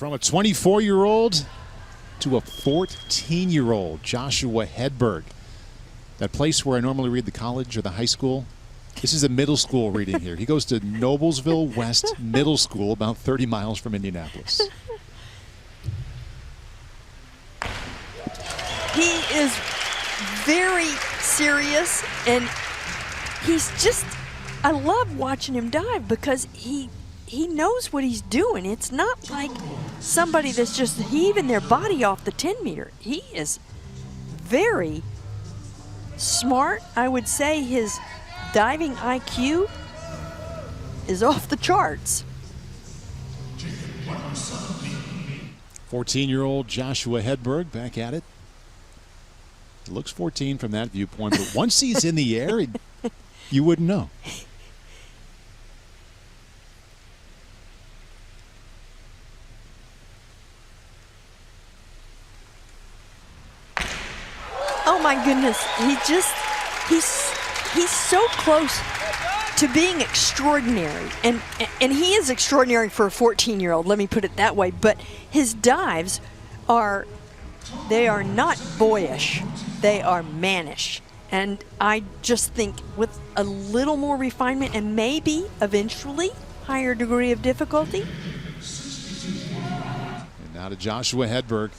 From a 24-year-old to a 14-year-old, Joshua Hedberg. That place where I normally read the college or the high school. This is a middle school reading here. He goes to Noblesville West Middle School, about 30 miles from Indianapolis. He is very serious, and he's just, I love watching him dive because he knows what he's doing. It's not like somebody that's just heaving their body off the 10 meter. He is very smart. I would say his diving IQ is off the charts. 14-year-old Joshua Hedberg back at it. He looks 14 from that viewpoint, but once he's in the air, you wouldn't know. Oh my goodness, he's so close to being extraordinary, and he is extraordinary for a 14-year-old, let me put it that way, but his dives are not boyish, they are mannish, and I just think with a little more refinement and maybe eventually higher degree of difficulty. And now to Joshua Hedberg.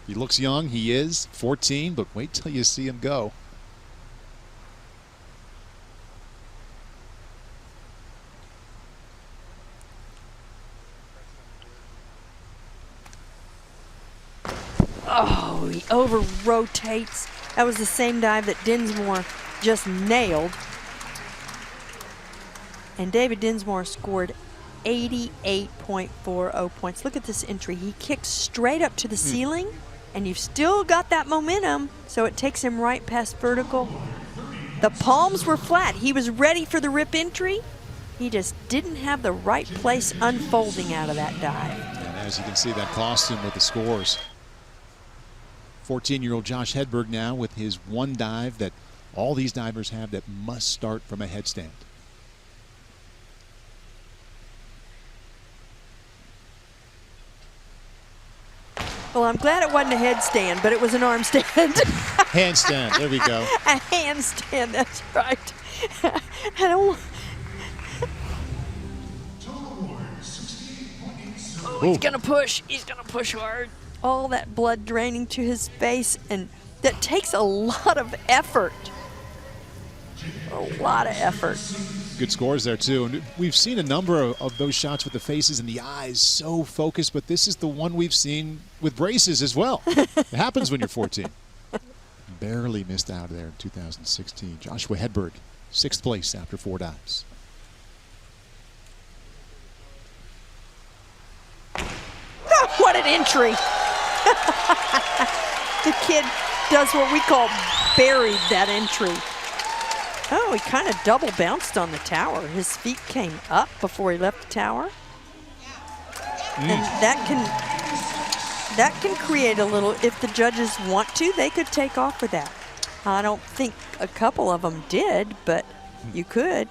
He looks young, he is 14, but wait till you see him go. Oh, he over rotates. That was the same dive that Dinsmore just nailed. And David Dinsmore scored 88.40 points. Look at this entry. He kicks straight up to the ceiling, and you've still got that momentum, so it takes him right past vertical. The palms were flat. He was ready for the rip entry. He just didn't have the right place unfolding out of that dive. And as you can see, that cost him with the scores. 14-year-old Josh Hedberg now with his one dive that all these divers have that must start from a headstand. Well, I'm glad it wasn't a headstand, but it was an arm stand. Handstand, there we go. A handstand, that's right. I don't. Oh, he's gonna push. He's gonna push hard. All that blood draining to his face, and that takes a lot of effort. A lot of effort. Good scores there, too. And we've seen a number of those shots with the faces and the eyes so focused, but this is the one we've seen with braces as well. It happens when you're 14. Barely missed out there in 2016. Joshua Hedberg, 6th place after 4 dives. What an entry. The kid does what we call buried that entry. Oh, he kind of double bounced on the tower. His feet came up before he left the tower. And that can create a little, if the judges want to, they could take off for that. I don't think a couple of them did, but you could.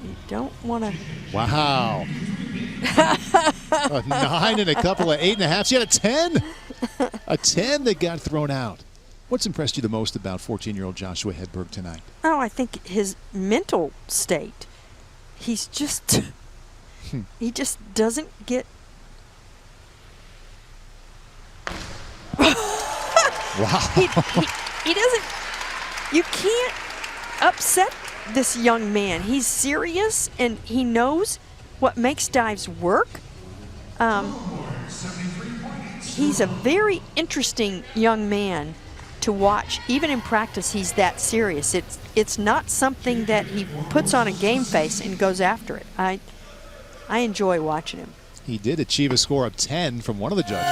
You don't want to. Wow. A 9 and a couple of 8.5. She had a 10. A 10 that got thrown out. What's impressed you the most about 14-year-old Joshua Hedberg tonight? Oh, I think his mental state. He's just, he just doesn't get. Wow. He doesn't, you can't upset this young man. He's serious, and he knows what makes dives work. He's a very interesting young man to watch. Even in practice, he's that serious. It's not something that he puts on a game face and goes after it. I enjoy watching him. He did achieve a score of 10 from one of the judges.